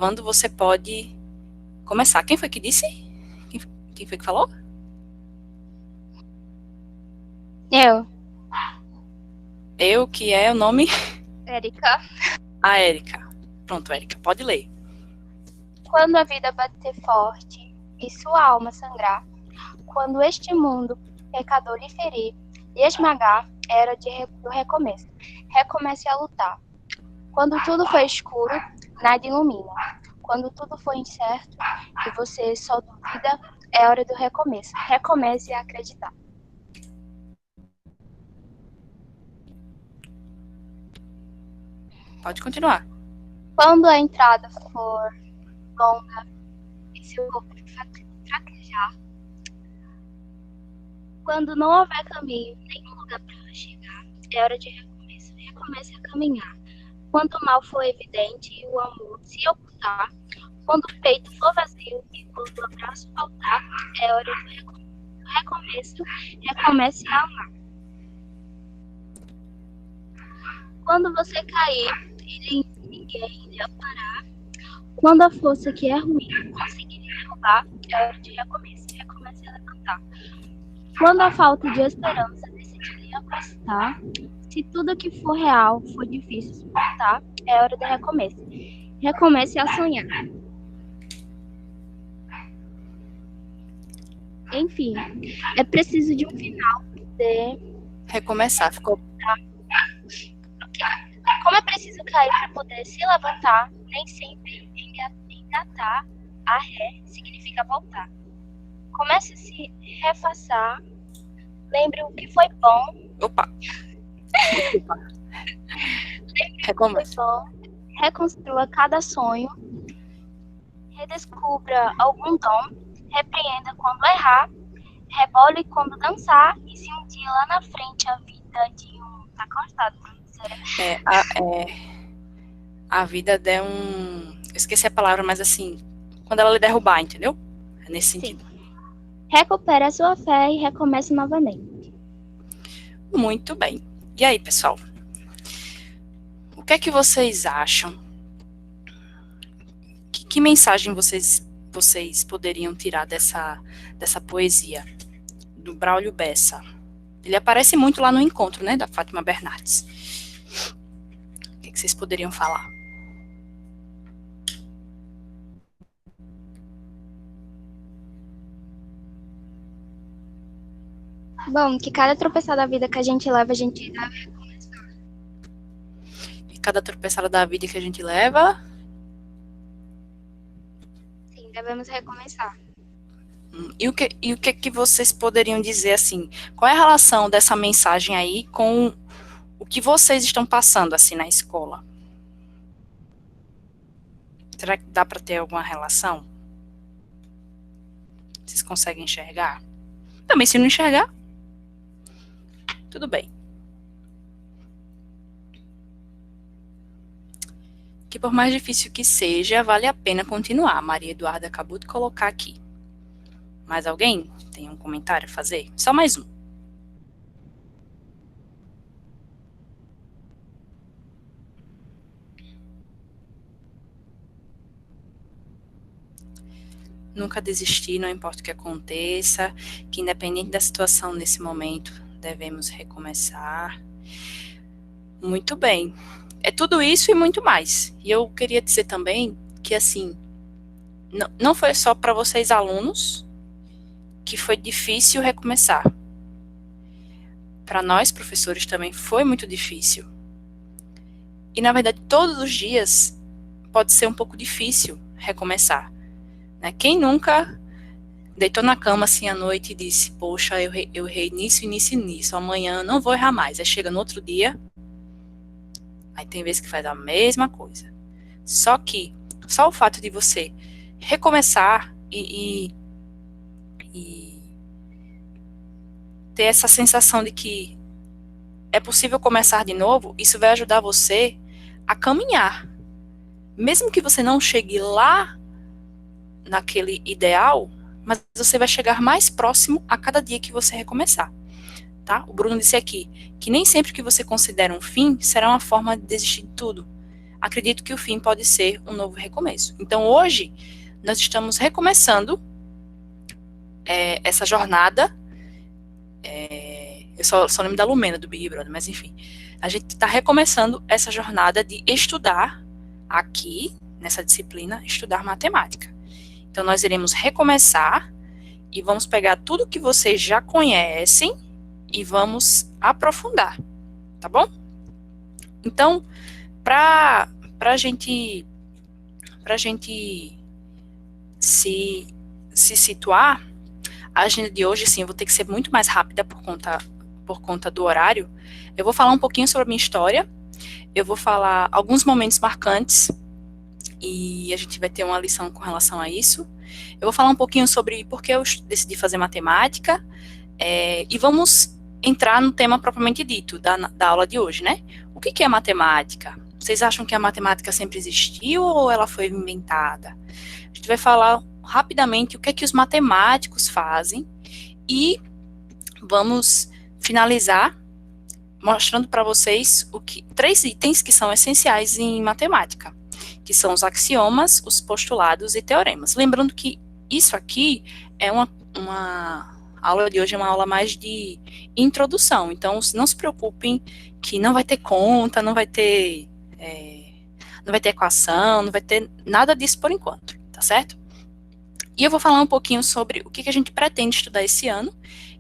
gravando, você pode começar. Quem foi que disse? Quem foi que falou? Eu, Eu, que é o nome? Érica. A Érica. Pronto, Érica, pode ler. Quando a vida bater forte e sua alma sangrar, quando este mundo pecador lhe ferir e esmagar, era do recomeço. Recomece a lutar. Quando tudo for escuro, nada ilumina. Quando tudo for incerto e você só duvida, é hora do recomeço. Recomece a acreditar. Pode continuar. Quando a entrada for longa e seu corpo fraquejar, quando não houver caminho, nenhum lugar para chegar, é hora de recomeço. Recomece a caminhar. Quando o mal for evidente e o amor se ocultar, quando o peito for vazio e quando o abraço faltar, é hora do recomeço. Recomece a amar. Quando você cair e ninguém lhe parar, quando a força que é ruim conseguir lhe derrubar, é hora de recomeço. Recomece a levantar. Quando a falta de esperança decidir lhe afastar, se tudo que for real for difícil suportar, é hora de recomeço. Recomece a sonhar. Enfim, é preciso de um final para poder Recomeçar, ficou. Como é preciso cair para poder se levantar, nem sempre engatar a ré significa voltar. Comece a se refaçar, lembre o que foi bom. Opa! Recomeça. Reconstrua cada sonho, redescubra algum dom, repreenda quando errar, rebole quando dançar, e se um dia lá na frente a vida de um... Tá cortado, professora? A vida der um... Eu esqueci a palavra, mas assim, quando ela lhe derrubar, entendeu? É nesse sentido. Sim. Recupere a sua fé e recomece novamente. Muito bem. E aí, pessoal? O que é que vocês acham? Que mensagem vocês poderiam tirar dessa poesia do Braulio Bessa? Ele aparece muito lá no encontro, né, da Fátima Bernardes. O que vocês poderiam falar? Bom, que cada tropeçada da vida que a gente leva, a gente deve recomeçar. E cada tropeçada da vida que a gente leva... Sim, devemos recomeçar. E o que vocês poderiam dizer, assim, qual é a relação dessa mensagem aí com o que vocês estão passando, assim, na escola? Será que dá para ter alguma relação? Vocês conseguem enxergar? Também, se não enxergar, tudo bem. Que por mais difícil que seja, vale a pena continuar. A Maria Eduarda acabou de colocar aqui. Mais alguém tem um comentário a fazer? Só mais um. Nunca desistir, não importa o que aconteça, que independente da situação nesse momento, devemos recomeçar. Muito bem. É tudo isso e muito mais. E eu queria dizer também que, assim, não foi só para vocês alunos que foi difícil recomeçar. Para nós, professores, também foi muito difícil. E, na verdade, todos os dias pode ser um pouco difícil recomeçar. Né? Quem nunca deitou na cama assim à noite e disse, poxa, eu errei nisso, nisso e nisso, amanhã não vou errar mais. Aí chega no outro dia, aí tem vezes que faz a mesma coisa. Só o fato de você recomeçar e ter essa sensação de que é possível começar de novo, isso vai ajudar você a caminhar. Mesmo que você não chegue lá naquele ideal, mas você vai chegar mais próximo a cada dia que você recomeçar. Tá? O Bruno disse aqui que nem sempre que você considera um fim será uma forma de desistir de tudo. acredito que o fim pode ser um novo recomeço. Então, hoje, nós estamos recomeçando essa jornada. Eu só lembro da Lumena, do Big Brother, mas enfim. A gente está recomeçando essa jornada de estudar aqui, nessa disciplina, estudar matemática. Então, nós iremos recomeçar e vamos pegar tudo que vocês já conhecem e vamos aprofundar, tá bom? Então, para a gente se situar, a agenda de hoje, sim, eu vou ter que ser muito mais rápida por conta do horário. Eu vou falar um pouquinho sobre a minha história, eu vou falar alguns momentos marcantes, e a gente vai ter uma lição com relação a isso. Eu vou falar um pouquinho sobre por que eu decidi fazer matemática, e vamos entrar no tema propriamente dito da aula de hoje, né? O que é matemática? Vocês acham que a matemática sempre existiu ou ela foi inventada? A gente vai falar rapidamente o que é que os matemáticos fazem e vamos finalizar mostrando para vocês 3 itens que são essenciais em matemática, que são os axiomas, os postulados e teoremas. Lembrando que isso aqui é a aula de hoje é uma aula mais de introdução, então não se preocupem que não vai ter conta, não vai ter equação, não vai ter nada disso por enquanto, tá certo? E eu vou falar um pouquinho sobre o que a gente pretende estudar esse ano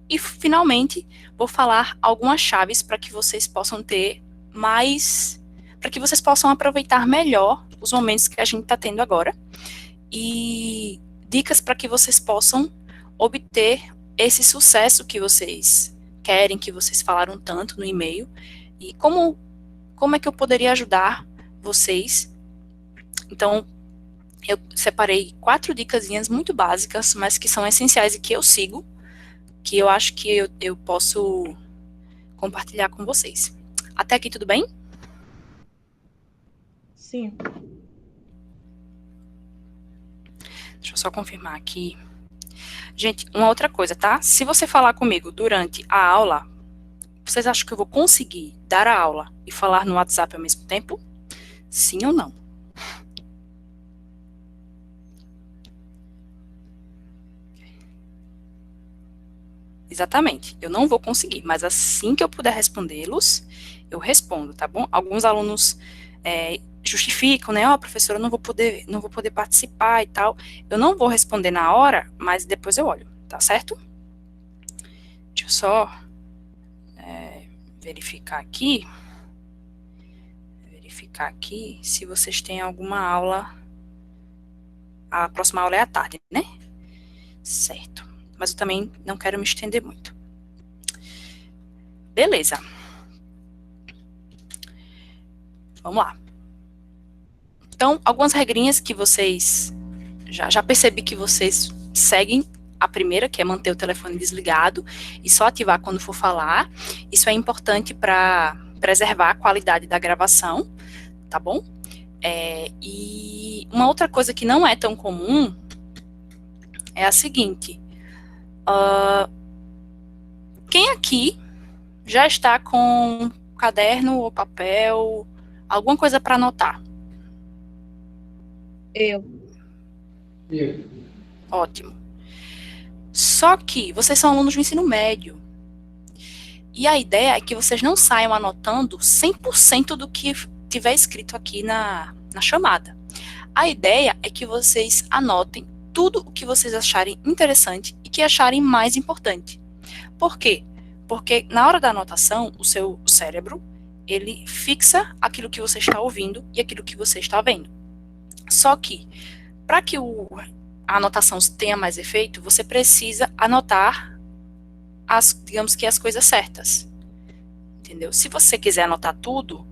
e, finalmente, vou falar algumas chaves para que vocês possam para que vocês possam aproveitar melhor os momentos que a gente está tendo agora e dicas para que vocês possam obter esse sucesso que vocês querem, que vocês falaram tanto no e-mail, e como é que eu poderia ajudar vocês. Então, eu separei 4 dicasinhas muito básicas, mas que são essenciais e que eu sigo, que eu acho que eu posso compartilhar com vocês. Até aqui tudo bem? Sim. Deixa eu só confirmar aqui. Gente, uma outra coisa, tá? Se você falar comigo durante a aula, vocês acham que eu vou conseguir dar a aula e falar no WhatsApp ao mesmo tempo? Sim ou não? Exatamente, eu não vou conseguir, mas assim que eu puder respondê-los, eu respondo, tá bom? Alguns alunos justificam, né? Ó, professora, eu não vou poder participar e tal. Eu não vou responder na hora, mas depois eu olho, tá certo? Deixa eu só verificar aqui se vocês têm alguma aula. A próxima aula é à tarde, né? Certo. Mas eu também não quero me estender muito. Beleza. Vamos lá. Então, algumas regrinhas que vocês já percebi que vocês seguem. A primeira, que é manter o telefone desligado e só ativar quando for falar. Isso é importante para preservar a qualidade da gravação, tá bom? E uma outra coisa que não é tão comum é a seguinte. Quem aqui já está com caderno ou papel, alguma coisa para anotar? Eu. Ótimo. Só que vocês são alunos do ensino médio. E a ideia é que vocês não saiam anotando 100% do que tiver escrito aqui na chamada. A ideia é que vocês anotem tudo o que vocês acharem interessante e que acharem mais importante. Por quê? Porque na hora da anotação, o seu cérebro, ele fixa aquilo que você está ouvindo e aquilo que você está vendo. Só que, para que a anotação tenha mais efeito, você precisa anotar digamos que as coisas certas. Entendeu? Se você quiser anotar tudo,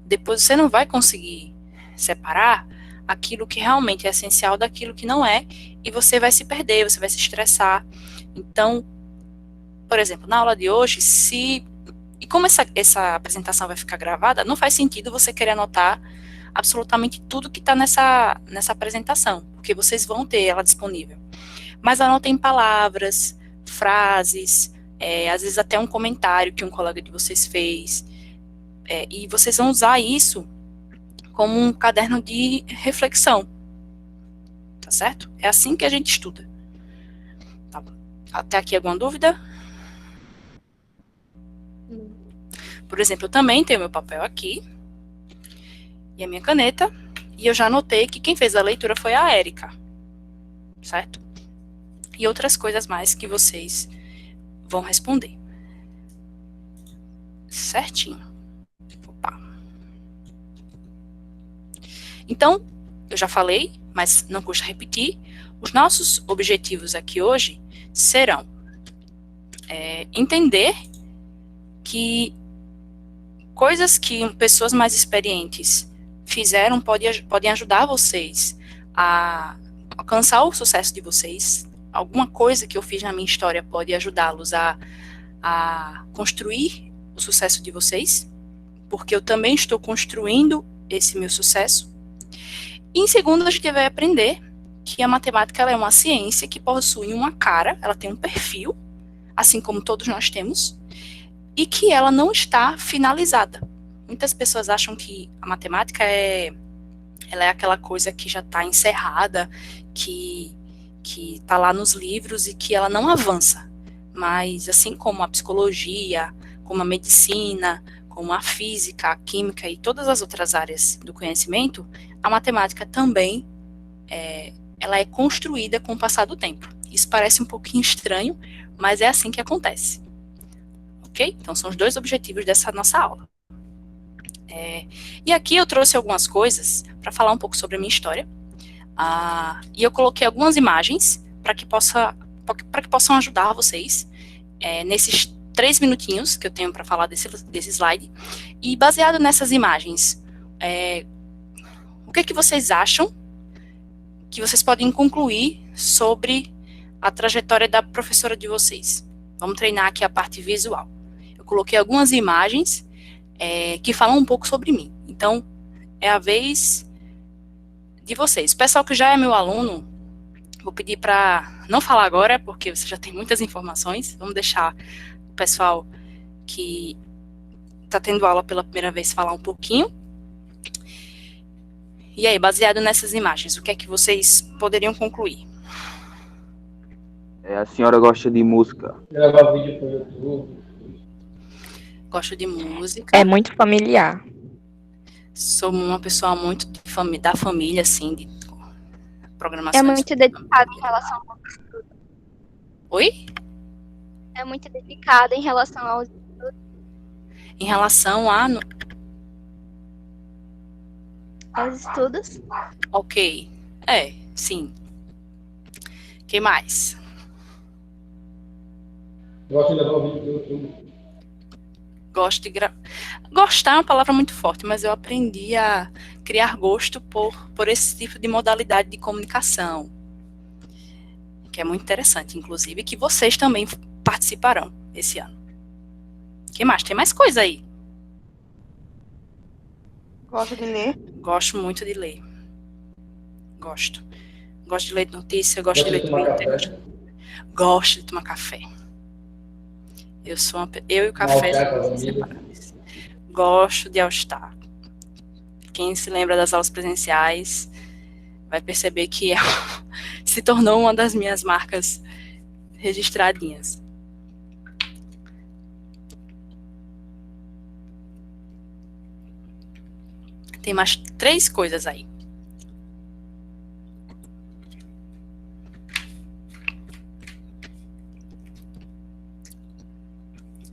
depois você não vai conseguir separar aquilo que realmente é essencial daquilo que não é, e você vai se perder, você vai se estressar. Então, por exemplo, na aula de hoje, e como essa apresentação vai ficar gravada, não faz sentido você querer anotar absolutamente tudo que está nessa apresentação, porque vocês vão ter ela disponível. Mas anotem palavras, frases, às vezes até um comentário que um colega de vocês fez, e vocês vão usar isso como um caderno de reflexão, tá certo? É assim que a gente estuda. Tá. Até aqui alguma dúvida? Por exemplo, eu também tenho meu papel aqui e a minha caneta, e eu já anotei que quem fez a leitura foi a Érica, certo? E outras coisas mais que vocês vão responder. Certinho. Opa. Então, eu já falei, mas não custa repetir, os nossos objetivos aqui hoje serão entender que coisas que pessoas mais experientes fizeram podem ajudar vocês a alcançar o sucesso de vocês. Alguma coisa que eu fiz na minha história pode ajudá-los a construir o sucesso de vocês, porque eu também estou construindo esse meu sucesso. E em segundo, a gente vai aprender que a matemática ela é uma ciência que possui uma cara, ela tem um perfil, assim como todos nós temos, e que ela não está finalizada. Muitas pessoas acham que a matemática ela é aquela coisa que já está encerrada, que está lá nos livros e que ela não avança. Mas assim como a psicologia, como a medicina, como a física, a química e todas as outras áreas do conhecimento, a matemática também ela é construída com o passar do tempo. Isso parece um pouquinho estranho, mas é assim que acontece. Ok? Então são os dois objetivos dessa nossa aula. E aqui eu trouxe algumas coisas para falar um pouco sobre a minha história. E eu coloquei algumas imagens para que possam ajudar vocês nesses 3 minutinhos que eu tenho para falar desse slide. E baseado nessas imagens, o que vocês acham que vocês podem concluir sobre a trajetória da professora de vocês? Vamos treinar aqui a parte visual. Eu coloquei algumas imagens que falam um pouco sobre mim. Então, é a vez de vocês. O pessoal que já é meu aluno, vou pedir para não falar agora, porque você já tem muitas informações. Vamos deixar o pessoal que está tendo aula pela primeira vez falar um pouquinho. E aí, baseado nessas imagens, o que é que vocês poderiam concluir? A senhora gosta de música? Gravar vídeo pro YouTube. Gosto de música. É muito familiar. Sou uma pessoa muito da família, assim, de programação. É muito dedicada em relação ao estudo. Oi? É muito dedicada em relação aos estudos. Em relação a... Aos estudos. Ok. Sim. O que mais? Gosto de gravar vídeo pro YouTube. Gosto de Gostar é uma palavra muito forte, mas eu aprendi a criar gosto por esse tipo de modalidade de comunicação, que é muito interessante, inclusive, que vocês também participarão esse ano. O que mais? Tem mais coisa aí? Gosto de ler. Gosto muito de ler. Gosto de ler notícia, gosto de ler tomar Twitter. café. Gosto de tomar café. Eu e o café são All-Star, inseparáveis. Gosto de All-Star. Quem se lembra das aulas presenciais vai perceber que se tornou uma das minhas marcas registradinhas. Tem mais 3 coisas aí.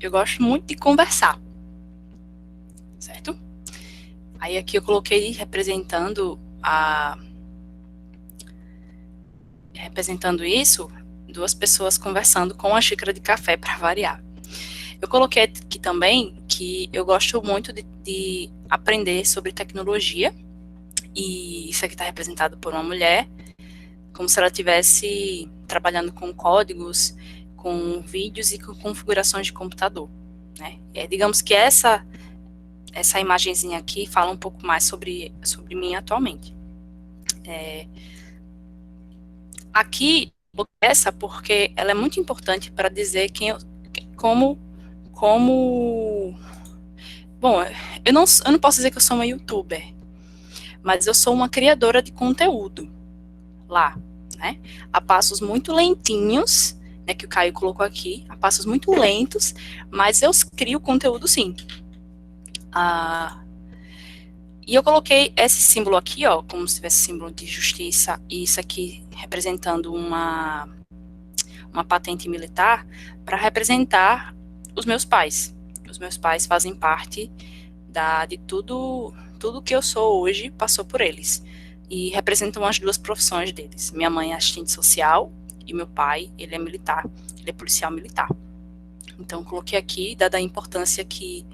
Eu gosto muito de conversar, certo? Aí aqui eu coloquei representando isso, 2 pessoas conversando com uma xícara de café para variar. Eu coloquei aqui também que eu gosto muito de aprender sobre tecnologia, e isso aqui está representado por uma mulher, como se ela estivesse trabalhando com códigos, com vídeos e com configurações de computador, né? Digamos que essa imagenzinha aqui fala um pouco mais sobre mim atualmente. Aqui, essa porque ela é muito importante para dizer bom, eu não posso dizer que eu sou uma youtuber, mas eu sou uma criadora de conteúdo lá, né? A passos muito lentinhos, né, que o Caio colocou aqui, a passos muito lentos, mas eu crio conteúdo sim. E eu coloquei esse símbolo aqui, ó, como se tivesse símbolo de justiça, e isso aqui representando uma patente militar, para representar os meus pais. Os meus pais fazem parte de tudo que eu sou hoje, passou por eles. E representam as duas profissões deles. Minha mãe é assistente social e meu pai, ele é militar, ele é policial militar. Então, coloquei aqui, dada a importância que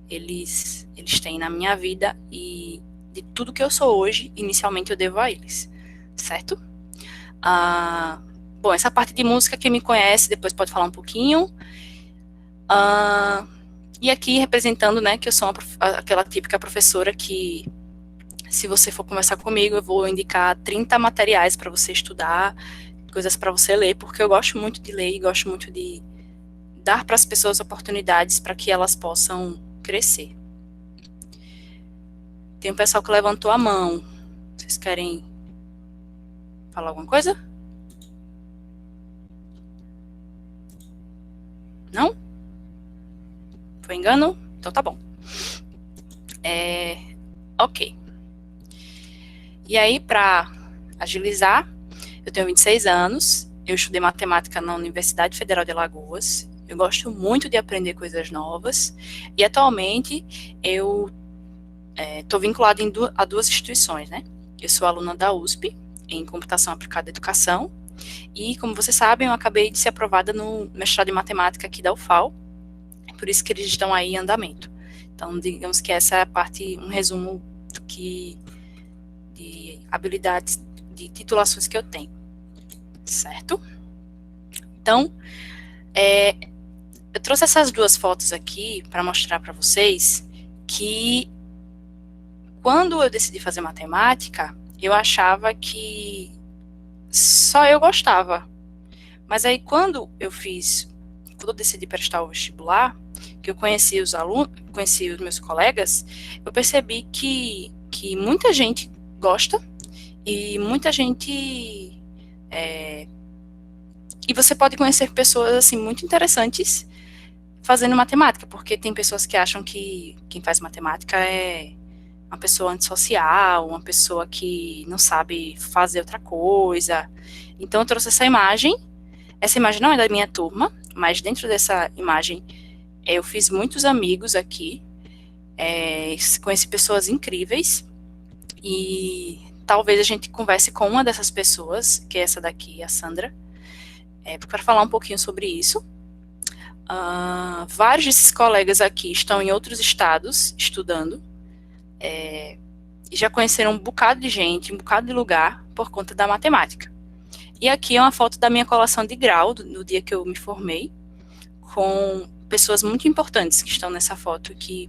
eles têm na minha vida e de tudo que eu sou hoje, inicialmente eu devo a eles, certo? Bom, essa parte de música, quem me conhece, depois pode falar um pouquinho. E aqui representando, né, que eu sou aquela típica professora que, se você for conversar comigo, eu vou indicar 30 materiais para você estudar, coisas para você ler, porque eu gosto muito de ler e gosto muito de dar para as pessoas oportunidades para que elas possam crescer. Tem um pessoal que levantou a mão. Vocês querem falar alguma coisa? Não? Foi engano? Então tá bom. Ok. E aí, para agilizar, eu tenho 26 anos, eu estudei matemática na Universidade Federal de Alagoas, eu gosto muito de aprender coisas novas, e atualmente eu estou vinculada a duas instituições, né? Eu sou aluna da USP, em Computação Aplicada à Educação, e, como vocês sabem, eu acabei de ser aprovada no mestrado em matemática aqui da UFAL, por isso que eles estão aí em andamento. Então, digamos que essa é a parte, um resumo de habilidades, de titulações que eu tenho, certo? Então, eu trouxe essas duas fotos aqui para mostrar para vocês que, quando eu decidi fazer matemática, eu achava que só eu gostava. Mas aí, quando eu decidi prestar o vestibular, que eu conheci os alunos, conheci os meus colegas, eu percebi que muita gente gosta e muita gente... e você pode conhecer pessoas, assim, muito interessantes fazendo matemática, porque tem pessoas que acham que quem faz matemática é uma pessoa antissocial, uma pessoa que não sabe fazer outra coisa. Então, eu trouxe essa imagem não é da minha turma, mas dentro dessa imagem eu fiz muitos amigos aqui, conheci pessoas incríveis, e talvez a gente converse com uma dessas pessoas, que é essa daqui, a Sandra, para falar um pouquinho sobre isso. Vários desses colegas aqui estão em outros estados estudando, e já conheceram um bocado de gente, um bocado de lugar, por conta da matemática. E aqui é uma foto da minha colação de grau, no dia que eu me formei, com pessoas muito importantes que estão nessa foto, que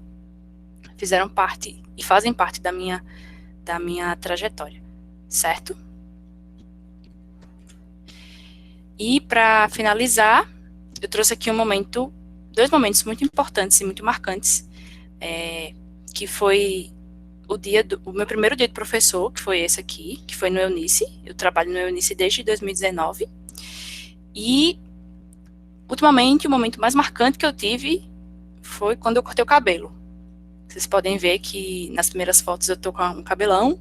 fizeram parte e fazem parte da minha trajetória, certo? E, para finalizar, eu trouxe aqui dois momentos muito importantes e muito marcantes, que foi o meu primeiro dia de professor, que foi esse aqui, que foi no Eunice. Eu trabalho no Eunice desde 2019, e, ultimamente, o momento mais marcante que eu tive foi quando eu cortei o cabelo. Vocês podem ver que nas primeiras fotos eu tô com um cabelão,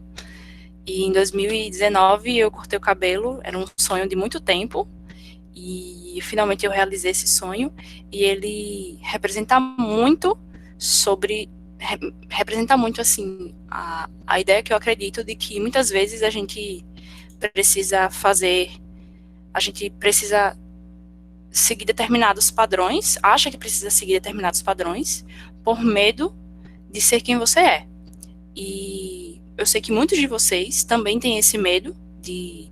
e em 2019 eu cortei o cabelo, era um sonho de muito tempo, e finalmente eu realizei esse sonho, e ele representa muito assim, a ideia que eu acredito de que muitas vezes a gente precisa seguir determinados padrões, acha que precisa seguir determinados padrões, por medo de ser quem você é. E eu sei que muitos de vocês também têm esse medo de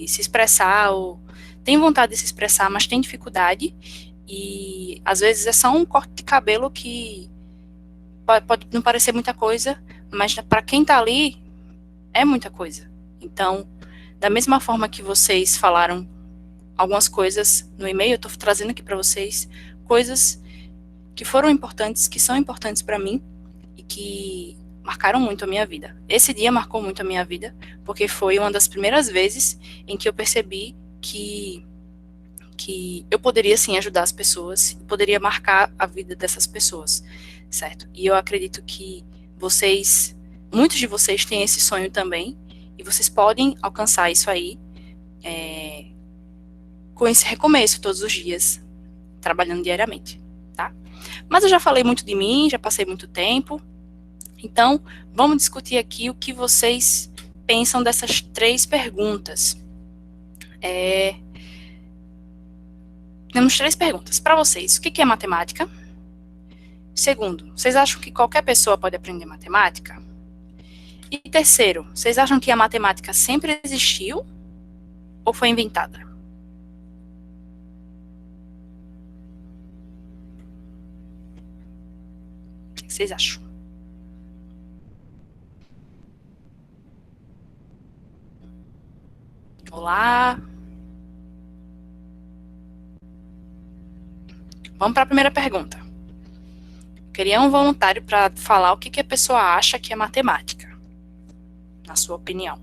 se expressar, ou têm vontade de se expressar, mas têm dificuldade, e às vezes é só um corte de cabelo que pode não parecer muita coisa, mas para quem está ali, é muita coisa. Então, da mesma forma que vocês falaram algumas coisas no e-mail, eu estou trazendo aqui para vocês coisas que foram importantes, que são importantes para mim, e que marcaram muito a minha vida. Esse dia marcou muito a minha vida, porque foi uma das primeiras vezes em que eu percebi que eu poderia sim ajudar as pessoas, poderia marcar a vida dessas pessoas, certo? E eu acredito que muitos de vocês têm esse sonho também, e vocês podem alcançar isso aí com esse recomeço todos os dias, trabalhando diariamente, tá? Mas eu já falei muito de mim, já passei muito tempo, então vamos discutir aqui o que vocês pensam dessas 3 perguntas. Temos 3 perguntas para vocês. O que é matemática? Segundo, vocês acham que qualquer pessoa pode aprender matemática? E terceiro, vocês acham que a matemática sempre existiu ou foi inventada? O que vocês acham? Olá. Vamos para a primeira pergunta. Eu queria um voluntário para falar o que a pessoa acha que é matemática, na sua opinião.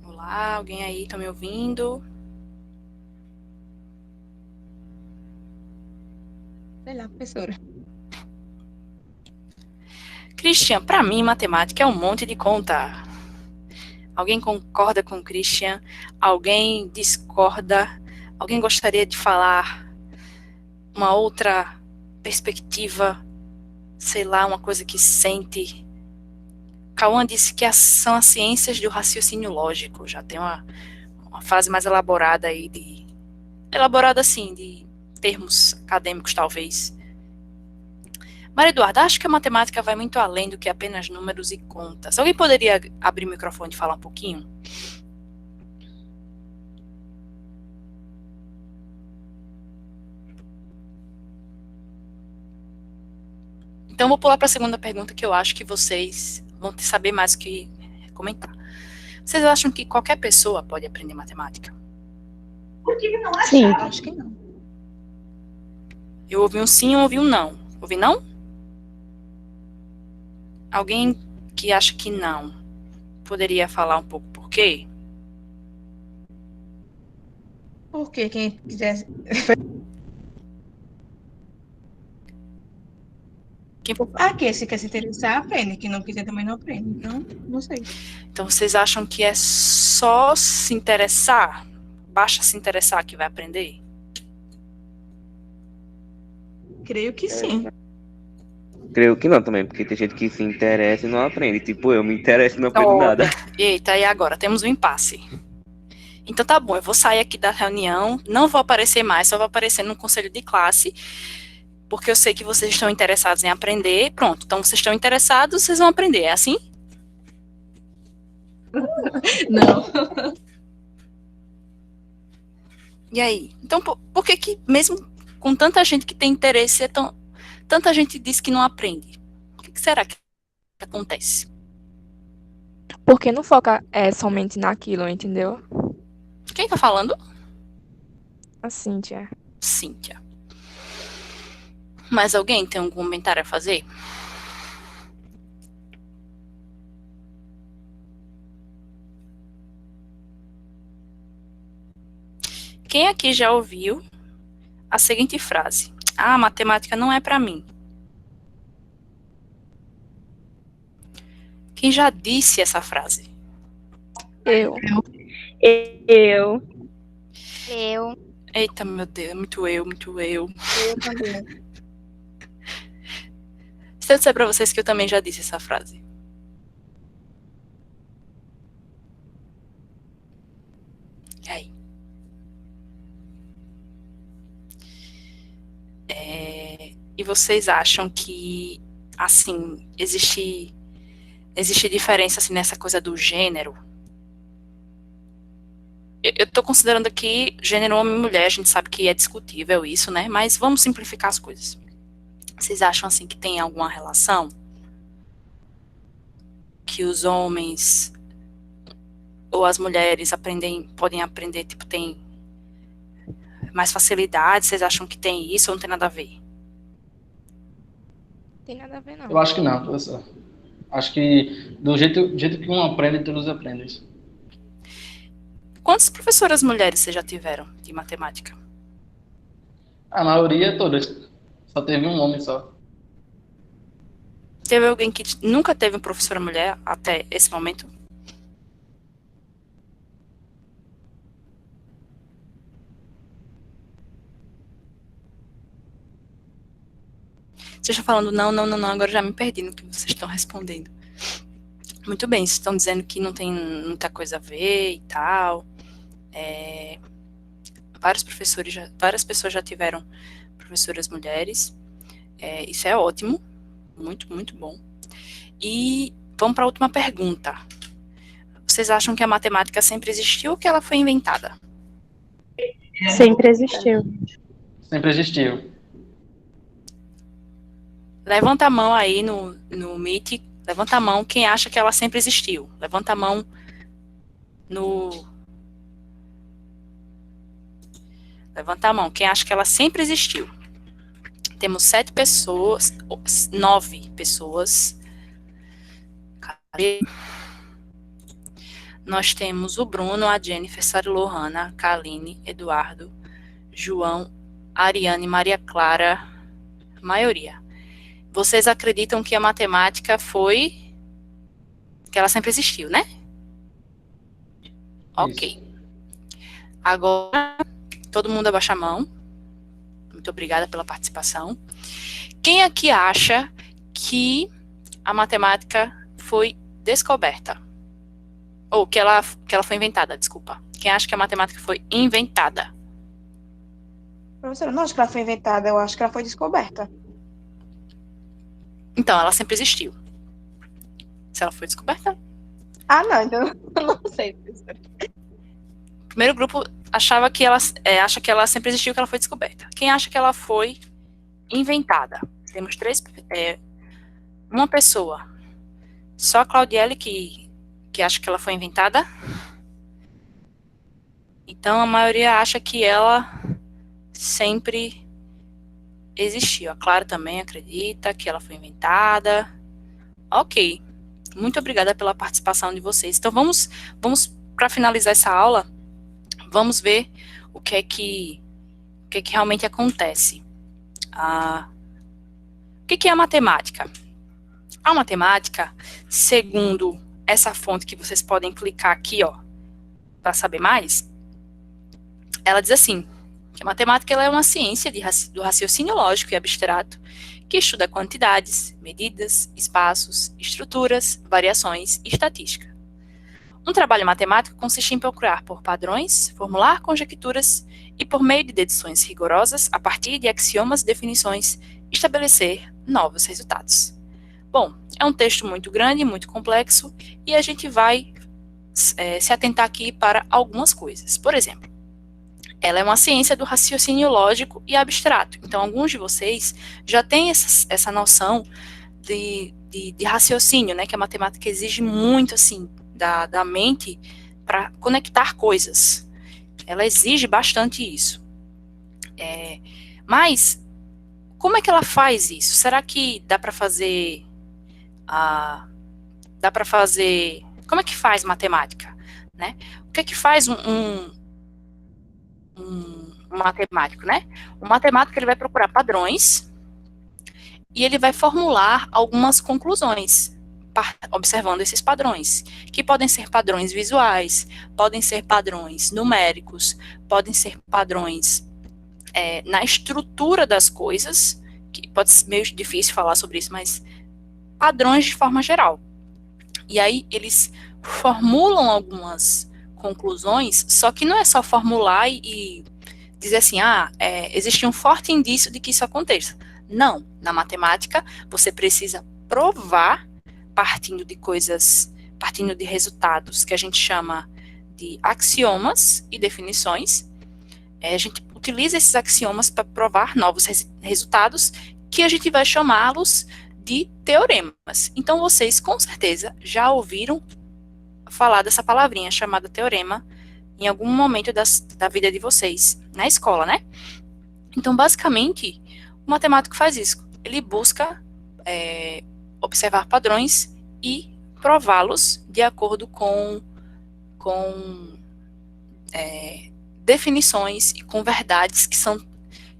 Olá, alguém aí está me ouvindo? Sei lá, professora. Christian, para mim, matemática é um monte de conta. Alguém concorda com o Christian? Alguém discorda? Alguém gostaria de falar uma outra perspectiva? Sei lá, uma coisa que sente? Cauã disse que são as ciências do raciocínio lógico. Já tem uma fase mais elaborada aí elaborada assim, de termos acadêmicos, talvez. Maria Eduarda, acho que a matemática vai muito além do que apenas números e contas. Alguém poderia abrir o microfone e falar um pouquinho? Então, vou pular para a segunda pergunta, que eu acho que vocês vão saber mais o que comentar. Vocês acham que qualquer pessoa pode aprender matemática? Sim. Acho que não. Eu ouvi um sim, eu ouvi um não. Ouvi não? Alguém que acha que não, poderia falar um pouco por quê? Porque quem quiser. Quem se quer se interessar, aprende. Quem não quiser também não aprende. Então, não sei. Então, vocês acham que é só se interessar? Basta se interessar que vai aprender? Creio que sim. Creio que não também, porque tem gente que se interessa e não aprende. Tipo, eu me interesso e não aprendo nada. Eita, e agora? Temos um impasse. Então tá bom, eu vou sair aqui da reunião, não vou aparecer mais, só vou aparecer no conselho de classe, porque eu sei que vocês estão interessados em aprender. Pronto, então vocês estão interessados, vocês vão aprender, é assim? Não. E aí? Então, por que mesmo com tanta gente que tem interesse, tanta gente diz que não aprende? O que será que acontece? Porque não foca somente naquilo, entendeu? Quem tá falando? A Cíntia. Cíntia. Mais alguém tem algum comentário a fazer? Quem aqui já ouviu a seguinte frase? Ah, matemática não é para mim. Quem já disse essa frase? Eu. Eita, meu Deus, muito eu. Eu também. Se eu disser pra vocês que eu também já disse essa frase. E aí? E vocês acham que, assim, existe diferença assim, nessa coisa do gênero? Eu tô considerando aqui gênero homem e mulher, a gente sabe que é discutível isso, né? Mas vamos simplificar as coisas. Vocês acham, assim, que tem alguma relação? Que os homens Ou as mulheres podem aprender, tipo, tem mais facilidade? Vocês acham que tem isso ou não tem nada a ver? Tem nada a ver, não. Eu acho que não, professor. Acho que do jeito que um aprende, todos aprendem. Quantas professoras mulheres vocês já tiveram de matemática? A maioria, todas. Só teve um homem só. Teve alguém que nunca teve uma professora mulher até esse momento? Vocês estão falando não, não, não, não, agora eu já me perdi no que vocês estão respondendo. Muito bem, vocês estão dizendo que não tem muita coisa a ver e tal. Várias pessoas já tiveram professoras mulheres. Isso é ótimo, muito, muito bom. E vamos para a última pergunta. Vocês acham que a matemática sempre existiu ou que ela foi inventada? Sempre existiu. Sempre existiu. Levanta a mão aí no Meet. Levanta a mão quem acha que ela sempre existiu. Levanta a mão no... Levanta a mão quem acha que ela sempre existiu. Temos 7 pessoas, 9 pessoas. Cadê? Nós temos o Bruno, a Jennifer, Sara Lohana, Kaline, Eduardo, João, Ariane, Maria Clara, maioria. Vocês acreditam que a matemática que ela sempre existiu, né? Ok. Agora, todo mundo abaixa a mão. Muito obrigada pela participação. Quem aqui acha que a matemática foi descoberta? Ou que ela foi inventada, desculpa. Quem acha que a matemática foi inventada? Professora, não acho que ela foi inventada, eu acho que ela foi descoberta. Então, ela sempre existiu. Se ela foi descoberta. Ah, não, então eu não sei, professora. O primeiro grupo achava que acha que ela sempre existiu, que ela foi descoberta. Quem acha que ela foi inventada? Temos 3, uma pessoa. Só a Claudiele que acha que ela foi inventada. Então, a maioria acha que ela sempre existiu. A Clara também acredita que ela foi inventada. Ok. Muito obrigada pela participação de vocês. Então, vamos para finalizar essa aula, vamos ver o que é que realmente acontece. O que é a matemática? A matemática, segundo essa fonte que vocês podem clicar aqui, ó, para saber mais, ela diz assim, que a matemática ela é uma ciência do raciocínio lógico e abstrato que estuda quantidades, medidas, espaços, estruturas, variações e estatística. Um trabalho matemático consiste em procurar por padrões, formular conjecturas e, por meio de deduções rigorosas, a partir de axiomas e definições, estabelecer novos resultados. Bom, é um texto muito grande, muito complexo, e a gente vai se atentar aqui para algumas coisas. Por exemplo, ela é uma ciência do raciocínio lógico e abstrato. Então, alguns de vocês já têm essa noção de raciocínio, né? Que a matemática exige muito, assim, da mente para conectar coisas. Ela exige bastante isso. Mas, como é que ela faz isso? Será que dá para fazer... Como é que faz matemática? Né? O que é que faz um matemático, né? O matemático ele vai procurar padrões e ele vai formular algumas conclusões observando esses padrões, que podem ser padrões visuais, podem ser padrões numéricos, podem ser padrões na estrutura das coisas, que pode ser meio difícil falar sobre isso, mas padrões de forma geral. E aí eles formulam algumas conclusões, só que não é só formular e dizer assim, existe um forte indício de que isso aconteça. Não, na matemática você precisa provar partindo de resultados que a gente chama de axiomas e definições. A gente utiliza esses axiomas para provar novos resultados que a gente vai chamá-los de teoremas. Então vocês com certeza já ouviram falar dessa palavrinha chamada teorema em algum momento da vida de vocês, na escola, né? Então, basicamente, o matemático faz isso. Ele busca observar padrões e prová-los de acordo com definições e com verdades que são,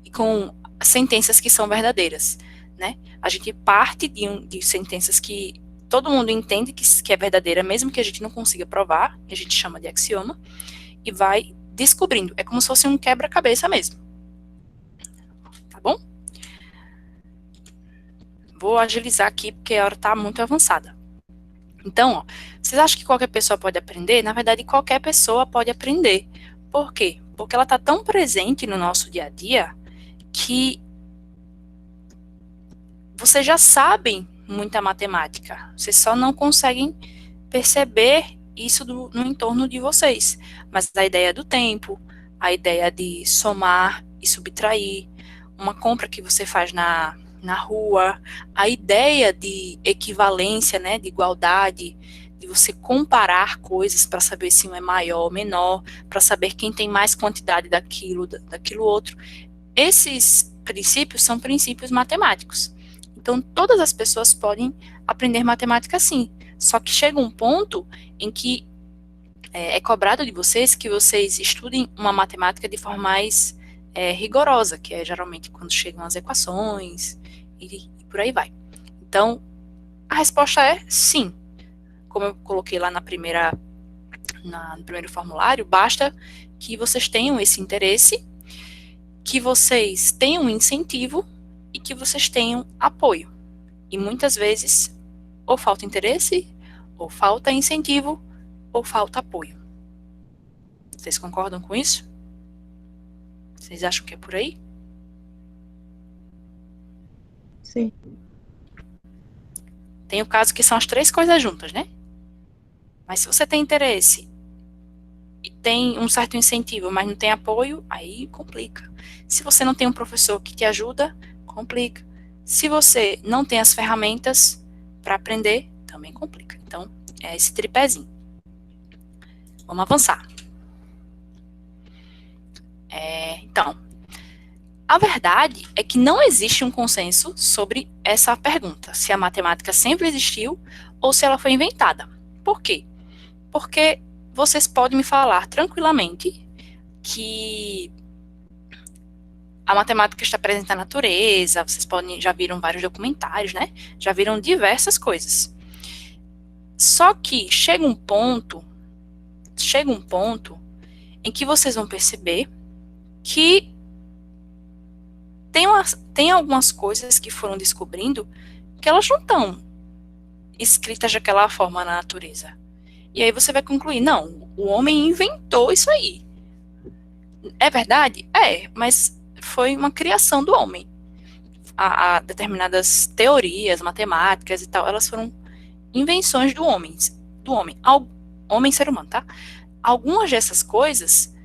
e com sentenças que são verdadeiras, né? A gente parte de sentenças que todo mundo entende que é verdadeira, mesmo que a gente não consiga provar, que a gente chama de axioma, e vai descobrindo. É como se fosse um quebra-cabeça mesmo. Tá bom? Vou agilizar aqui, porque a hora está muito avançada. Então, ó, vocês acham que qualquer pessoa pode aprender? Na verdade, qualquer pessoa pode aprender. Por quê? Porque ela está tão presente no nosso dia a dia que vocês já sabem muita matemática. Vocês só não conseguem perceber isso no entorno de vocês. Mas a ideia do tempo, a ideia de somar e subtrair, uma compra que você faz na rua, a ideia de equivalência, né, de igualdade, de você comparar coisas para saber se um é maior ou menor, para saber quem tem mais quantidade daquilo outro. Esses princípios são princípios matemáticos. Então, todas as pessoas podem aprender matemática sim, só que chega um ponto em que é cobrado de vocês que vocês estudem uma matemática de forma mais rigorosa, que é geralmente quando chegam as equações e por aí vai. Então, a resposta é sim. Como eu coloquei lá no primeiro formulário, basta que vocês tenham esse interesse, que vocês tenham um incentivo e que vocês tenham apoio. E muitas vezes, ou falta interesse, ou falta incentivo, ou falta apoio. Vocês concordam com isso? Vocês acham que é por aí? Sim. Tem o caso que são as três coisas juntas, né? Mas se você tem interesse e tem um certo incentivo, mas não tem apoio, aí complica. Se você não tem um professor que te ajuda, complica. Se você não tem as ferramentas para aprender, também complica. Então, é esse tripézinho. Vamos avançar. Então, a verdade é que não existe um consenso sobre essa pergunta, se a matemática sempre existiu ou se ela foi inventada. Por quê? Porque vocês podem me falar tranquilamente que a matemática está presente na natureza, vocês já viram vários documentários, né? Já viram diversas coisas. Só que chega um ponto em que vocês vão perceber que tem algumas coisas que foram descobrindo que elas não estão escritas daquela forma na natureza. E aí você vai concluir, não, o homem inventou isso aí. É verdade? É, mas foi uma criação do homem. A determinadas teorias matemáticas e tal, elas foram invenções do homem, homem ser humano, tá? Algumas dessas coisas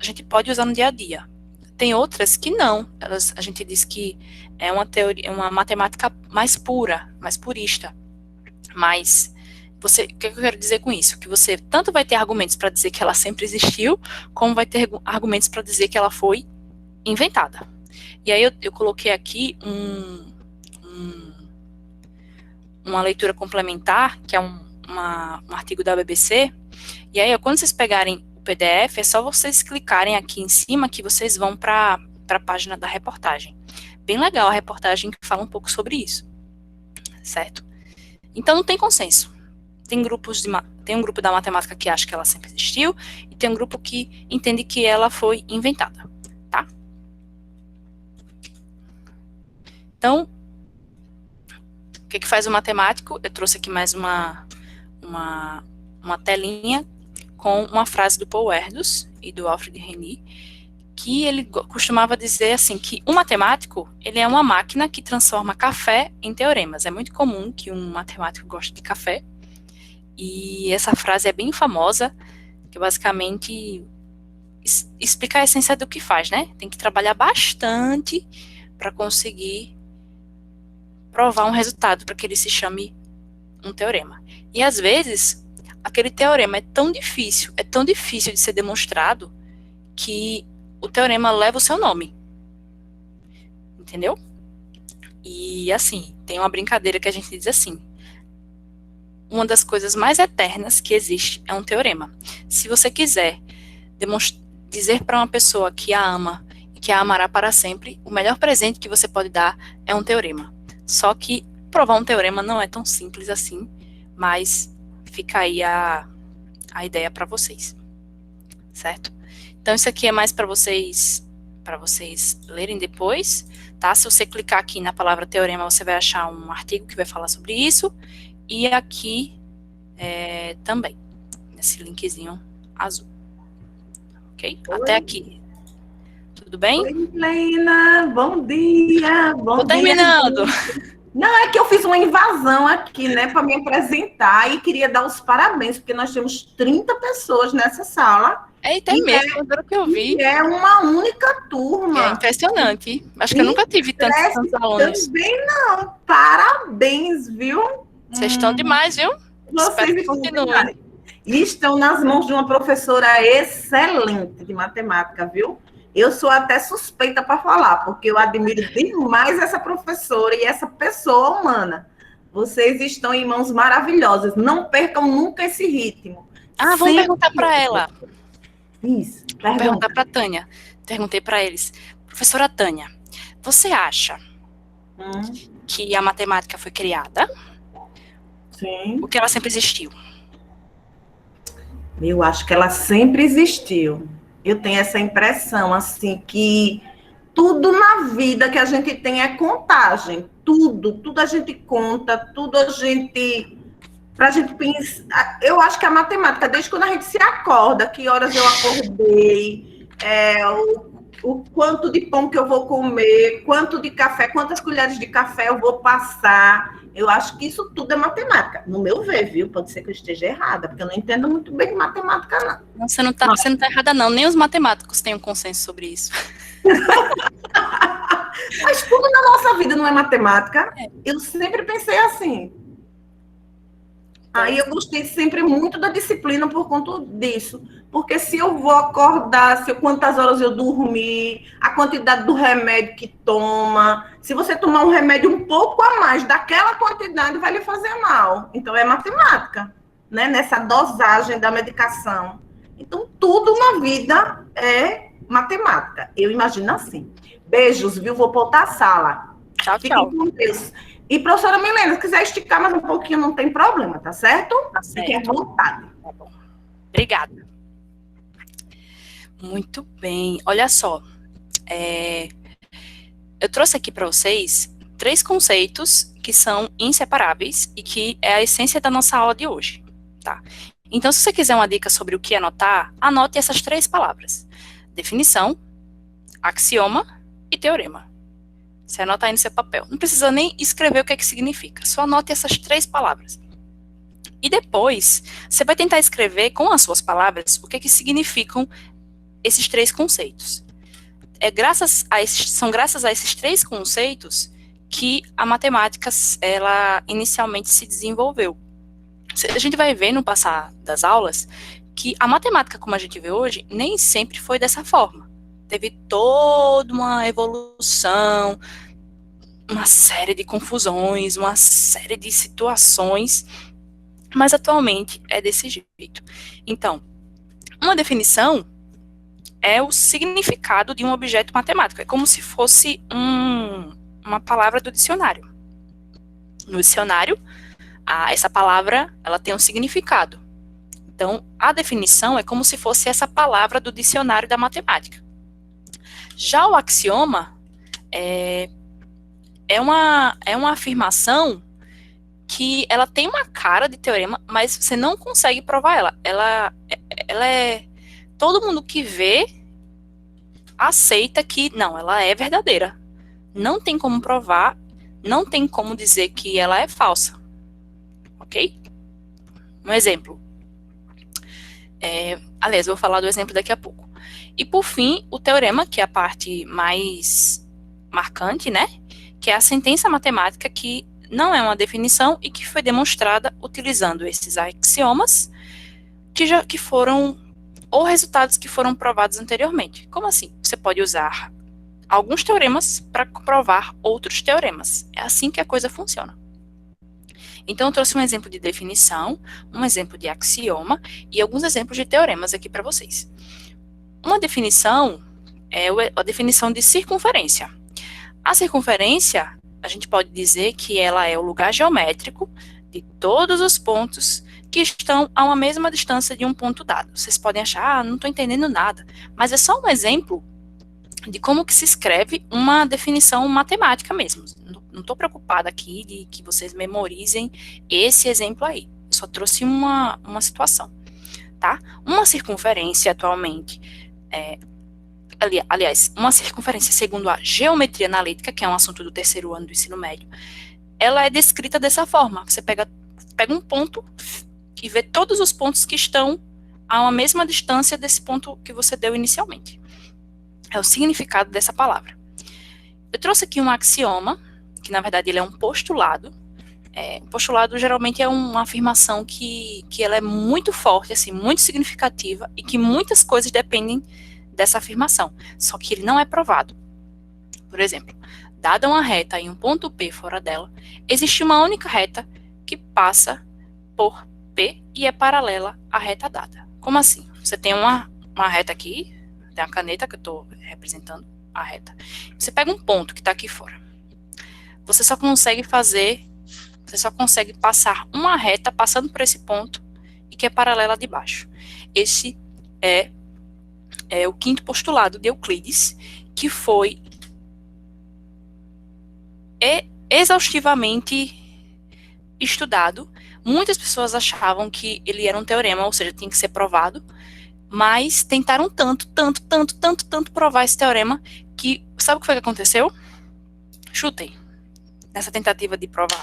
a gente pode usar no dia a dia. Tem outras que não. A gente diz que é uma teoria, uma matemática mais pura, mais purista. Mas o que eu quero dizer com isso? Que você tanto vai ter argumentos para dizer que ela sempre existiu, como vai ter argumentos para dizer que ela foi inventada. E aí eu coloquei aqui uma leitura complementar, que é um artigo da BBC. E aí, quando vocês pegarem o PDF, é só vocês clicarem aqui em cima que vocês vão para a página da reportagem. Bem legal a reportagem que fala um pouco sobre isso. Certo? Então, não tem consenso. Tem um grupo da matemática que acha que ela sempre existiu e tem um grupo que entende que ela foi inventada. Tá? Então, o que faz o matemático? Eu trouxe aqui mais uma telinha com uma frase do Paul Erdős e do Alfred Henry, que ele costumava dizer assim, que um matemático, ele é uma máquina que transforma café em teoremas. É muito comum que um matemático goste de café, e essa frase é bem famosa, que basicamente explica a essência do que faz, né? Tem que trabalhar bastante para conseguir provar um resultado, para que ele se chame um teorema. E às vezes, aquele teorema é tão difícil de ser demonstrado, que o teorema leva o seu nome. Entendeu? E assim, tem uma brincadeira que a gente diz assim: uma das coisas mais eternas que existe é um teorema. Se você quiser dizer para uma pessoa que a ama e que a amará para sempre, o melhor presente que você pode dar é um teorema. Só que provar um teorema não é tão simples assim, mas fica aí a ideia para vocês, certo? Então isso aqui é mais para vocês lerem depois, tá? Se você clicar aqui na palavra teorema, você vai achar um artigo que vai falar sobre isso, e aqui também, nesse linkzinho azul. Ok? Oi. Até aqui. Tudo bem? Oi, Helena, bom dia. Tô terminando. Não, é que eu fiz uma invasão aqui, né, para me apresentar e queria dar os parabéns, porque nós temos 30 pessoas nessa sala. Eita, é mesmo, agora que eu vi. E é uma única turma. É impressionante. Acho que eu nunca tive tantos alunos. Também não. Parabéns, viu? Vocês estão demais, viu? Espero que continuem. E estão nas mãos de uma professora excelente de matemática, viu? Eu sou até suspeita para falar, porque eu admiro demais essa professora e essa pessoa humana. Vocês estão em mãos maravilhosas. Não percam nunca esse ritmo. Ah, vamos perguntar para ela. Isso. Vou perguntar para a Tânia. Perguntei para eles: professora Tânia, você acha que a matemática foi criada? Sim. Ou que ela sempre existiu? Eu acho que ela sempre existiu. Eu tenho essa impressão, assim, que tudo na vida que a gente tem é contagem. Tudo a gente conta, tudo a gente... Pra gente pensar... Eu acho que a matemática, desde quando a gente se acorda, que horas eu acordei, o quanto de pão que eu vou comer, quanto de café, quantas colheres de café eu vou passar... Eu acho que isso tudo é matemática. No meu ver, viu? Pode ser que eu esteja errada, porque eu não entendo muito bem de matemática, não. Não, você não tá errada, não. Nem os matemáticos têm um consenso sobre isso. Mas tudo na nossa vida não é matemática. Eu sempre pensei assim. Aí eu gostei sempre muito da disciplina por conta disso. Porque se eu vou acordar, quantas horas eu dormi, a quantidade do remédio que toma, se você tomar um remédio um pouco a mais daquela quantidade, vai lhe fazer mal. Então é matemática, né? Nessa dosagem da medicação. Então tudo na vida é matemática. Eu imagino assim. Beijos, viu? Vou voltar à sala. Tchau, Fiquem tchau. com Deus. E, professora Milena, se quiser esticar mais um pouquinho, não tem problema, tá certo? Tá certo. Fiquem à vontade. Tá bom. Obrigada. Muito bem. Olha só. Eu trouxe aqui para vocês 3 conceitos que são inseparáveis e que é a essência da nossa aula de hoje, tá? Então, se você quiser uma dica sobre o que anotar, anote essas 3 palavras: definição, axioma e teorema. Você anota aí no seu papel. Não precisa nem escrever o que é que significa. Só anote essas 3 palavras. E depois, você vai tentar escrever com as suas palavras o que é que significam esses 3 conceitos. São graças a esses 3 conceitos que a matemática, ela inicialmente se desenvolveu. A gente vai ver no passar das aulas que a matemática como a gente vê hoje nem sempre foi dessa forma. Teve toda uma evolução, uma série de confusões, uma série de situações, mas atualmente é desse jeito. Então, uma definição é o significado de um objeto matemático. É como se fosse uma palavra do dicionário. No dicionário, essa palavra ela tem um significado. Então, a definição é como se fosse essa palavra do dicionário da matemática. Já o axioma é uma afirmação que ela tem uma cara de teorema, mas você não consegue provar ela. Ela é... Todo mundo que vê aceita que, não, ela é verdadeira. Não tem como provar, não tem como dizer que ela é falsa. Ok? Um exemplo. Aliás, eu vou falar do exemplo daqui a pouco. E, por fim, o teorema, que é a parte mais marcante, né? Que é a sentença matemática que não é uma definição e que foi demonstrada utilizando esses axiomas que foram, ou resultados que foram provados anteriormente. Como assim? Você pode usar alguns teoremas para comprovar outros teoremas. É assim que a coisa funciona. Então, eu trouxe um exemplo de definição, um exemplo de axioma e alguns exemplos de teoremas aqui para vocês. Uma definição é a definição de circunferência. A circunferência, a gente pode dizer que ela é o lugar geométrico de todos os pontos que estão a uma mesma distância de um ponto dado. Vocês podem achar, não estou entendendo nada, mas é só um exemplo de como que se escreve uma definição matemática mesmo. Não estou preocupada aqui de que vocês memorizem esse exemplo aí. Eu só trouxe uma situação, tá? Uma circunferência atualmente, aliás, uma circunferência segundo a geometria analítica, que é um assunto do terceiro ano do ensino médio, ela é descrita dessa forma. Você pega um ponto e vê todos os pontos que estão a uma mesma distância desse ponto que você deu inicialmente. É o significado dessa palavra. Eu trouxe aqui um axioma, que na verdade ele é um postulado. Um postulado geralmente é uma afirmação que ela é muito forte, assim, muito significativa, e que muitas coisas dependem dessa afirmação, só que ele não é provado. Por exemplo, dada uma reta e um ponto P fora dela, existe uma única reta que passa por P e é paralela à reta dada. Como assim? Você tem uma reta aqui, tem a caneta que eu estou representando a reta. Você pega um ponto que está aqui fora. Você só consegue passar uma reta passando por esse ponto e que é paralela de baixo. Esse é o quinto postulado de Euclides, que foi exaustivamente estudado. Muitas pessoas achavam que ele era um teorema, ou seja, tinha que ser provado, mas tentaram tanto provar esse teorema que, sabe o que foi que aconteceu? Chutem, nessa tentativa de provar.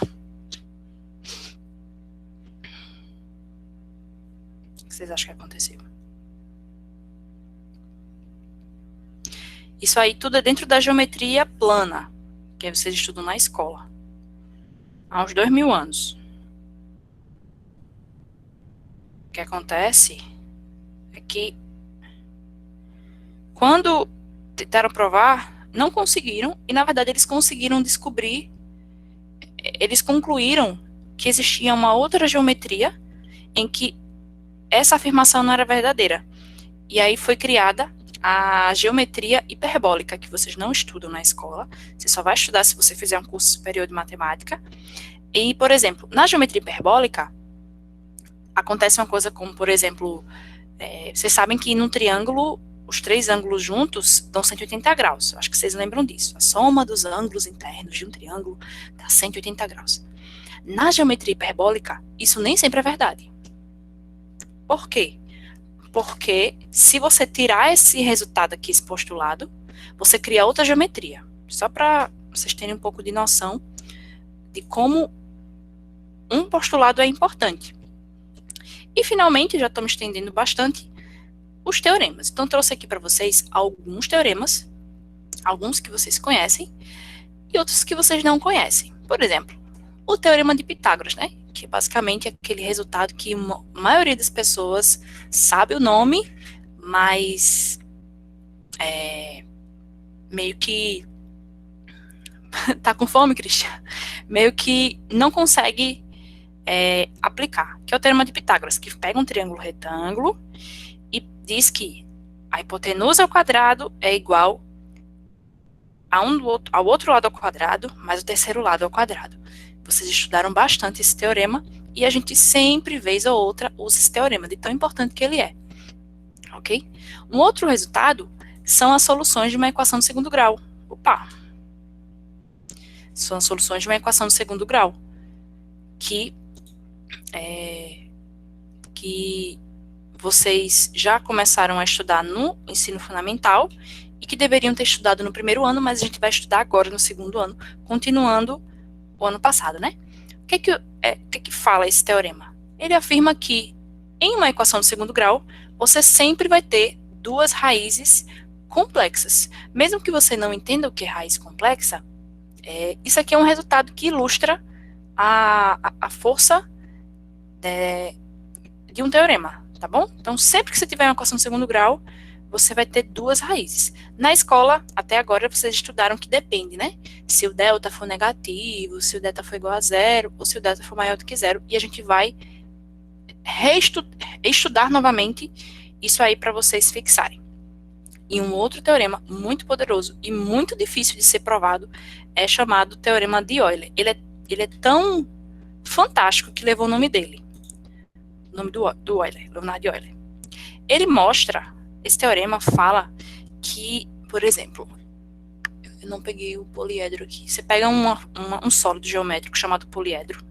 O que vocês acham que aconteceu? Isso aí tudo é dentro da geometria plana, que vocês estudam na escola, há uns 2000 anos. O que acontece é que, quando tentaram provar, não conseguiram, e na verdade eles conseguiram descobrir, eles concluíram que existia uma outra geometria em que essa afirmação não era verdadeira. E aí foi criada a geometria hiperbólica, que vocês não estudam na escola, você só vai estudar se você fizer um curso superior de matemática. E, por exemplo, na geometria hiperbólica, acontece uma coisa como, por exemplo, vocês sabem que num triângulo, os três ângulos juntos dão 180 graus. Acho que vocês lembram disso. A soma dos ângulos internos de um triângulo dá 180 graus. Na geometria hiperbólica, isso nem sempre é verdade. Por quê? Porque se você tirar esse resultado aqui, esse postulado, você cria outra geometria. Só para vocês terem um pouco de noção de como um postulado é importante. E, finalmente, já estamos estendendo bastante, os teoremas. Então, trouxe aqui para vocês alguns teoremas, alguns que vocês conhecem e outros que vocês não conhecem. Por exemplo, o teorema de Pitágoras, né? Que basicamente é aquele resultado que a maioria das pessoas sabe o nome, mas meio que tá com fome, Cristian? Meio que não consegue aplicar, que é o teorema de Pitágoras, que pega um triângulo retângulo e diz que a hipotenusa ao quadrado é igual ao outro lado ao quadrado, mais o terceiro lado ao quadrado. Vocês estudaram bastante esse teorema e a gente sempre, vez ou outra, usa esse teorema, de tão importante que ele é. Ok? Um outro resultado são as soluções de uma equação de segundo grau. Opa! São as soluções de uma equação de segundo grau, que vocês já começaram a estudar no ensino fundamental e que deveriam ter estudado no primeiro ano, mas a gente vai estudar agora no segundo ano, continuando o ano passado, né? O que fala esse teorema? Ele afirma que, em uma equação de segundo grau, você sempre vai ter duas raízes complexas. Mesmo que você não entenda o que é raiz complexa, isso aqui é um resultado que ilustra a força de um teorema. tá bom? Então, sempre que você tiver uma equação de segundo grau, você vai ter duas raízes. Na escola, até agora, vocês estudaram que depende, né? Se o delta for negativo, se o delta for igual a zero, ou se o delta for maior do que zero, e a gente vai estudar novamente isso aí para vocês fixarem. E um outro teorema muito poderoso e muito difícil de ser provado é chamado Teorema de Euler. Ele é tão fantástico que levou o nome dele. O nome do Euler, Leonardo Euler. Ele mostra, esse teorema fala que, por exemplo, eu não peguei o poliedro aqui. Você pega um sólido geométrico chamado poliedro,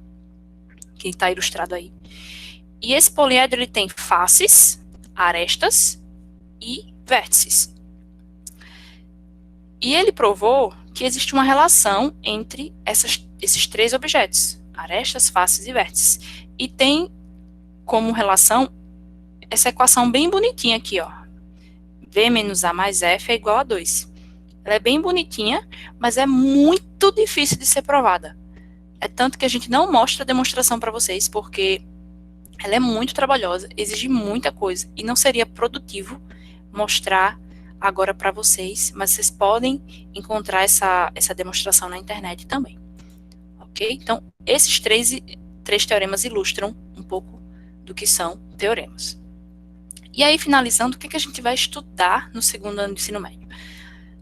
que está ilustrado aí. E esse poliedro ele tem faces, arestas e vértices. E ele provou que existe uma relação entre esses três objetos, arestas, faces e vértices. E tem como relação essa equação bem bonitinha aqui, ó. V menos A mais F é igual a 2. Ela é bem bonitinha, mas é muito difícil de ser provada. É tanto que a gente não mostra a demonstração para vocês, porque ela é muito trabalhosa, exige muita coisa, e não seria produtivo mostrar agora para vocês, mas vocês podem encontrar essa demonstração na internet também. Ok? Então, esses três teoremas ilustram um pouco do que são teoremas. E aí, finalizando, o que a gente vai estudar no segundo ano do ensino médio?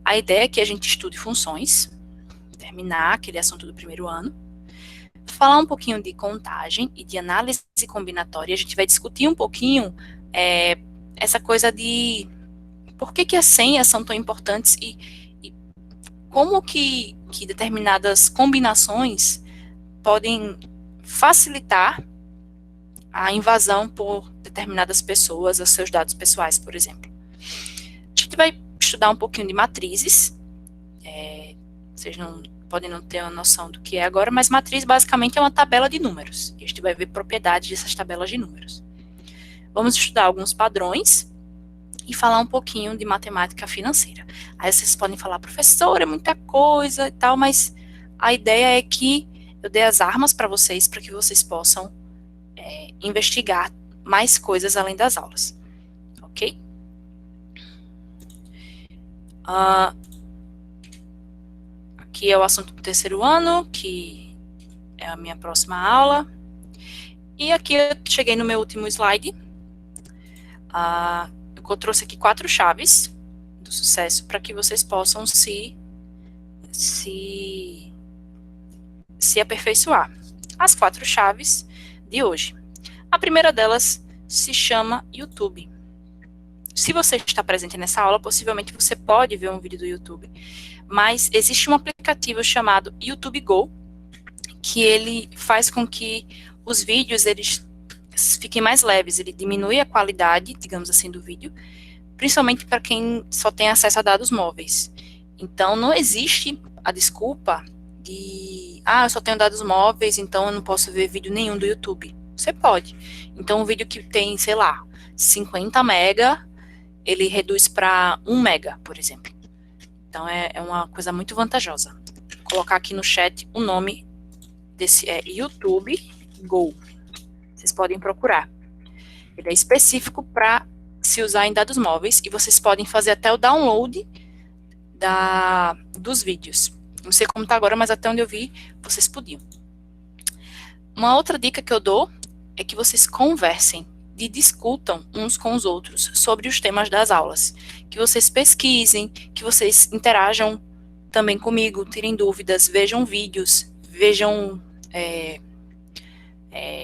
A ideia é que a gente estude funções, terminar aquele assunto do primeiro ano, falar um pouquinho de contagem e de análise combinatória. A gente vai discutir um pouquinho essa coisa de por que as senhas são tão importantes e como que determinadas combinações podem facilitar a invasão por determinadas pessoas aos seus dados pessoais, por exemplo. A gente vai estudar um pouquinho de matrizes. Vocês podem não ter uma noção do que é agora, mas matriz basicamente é uma tabela de números. E a gente vai ver propriedades dessas tabelas de números. Vamos estudar alguns padrões e falar um pouquinho de matemática financeira. Aí vocês podem falar, professor, é muita coisa e tal, mas a ideia é que eu dê as armas para vocês, para que vocês possam investigar mais coisas além das aulas. Ok? Aqui é o assunto do terceiro ano, que é a minha próxima aula. E aqui eu cheguei no meu último slide. Eu trouxe aqui 4 chaves do sucesso para que vocês possam se aperfeiçoar. As 4 chaves de hoje. A primeira delas se chama YouTube. Se você está presente nessa aula, possivelmente você pode ver um vídeo do YouTube. Mas existe um aplicativo chamado YouTube Go, que ele faz com que os vídeos eles fiquem mais leves, ele diminui a qualidade, digamos assim, do vídeo, principalmente para quem só tem acesso a dados móveis. Então, não existe a desculpa de, eu só tenho dados móveis, então eu não posso ver vídeo nenhum do YouTube. Você pode. Então, um vídeo que tem, sei lá, 50 mega, ele reduz para 1 mega, por exemplo. Então, é uma coisa muito vantajosa. Vou colocar aqui no chat o nome desse YouTube Go. Vocês podem procurar. Ele é específico para se usar em dados móveis e vocês podem fazer até o download dos vídeos. Não sei como está agora, mas até onde eu vi, vocês podiam. Uma outra dica que eu dou é que vocês conversem e discutam uns com os outros sobre os temas das aulas. Que vocês pesquisem, que vocês interajam também comigo, tirem dúvidas, vejam vídeos, vejam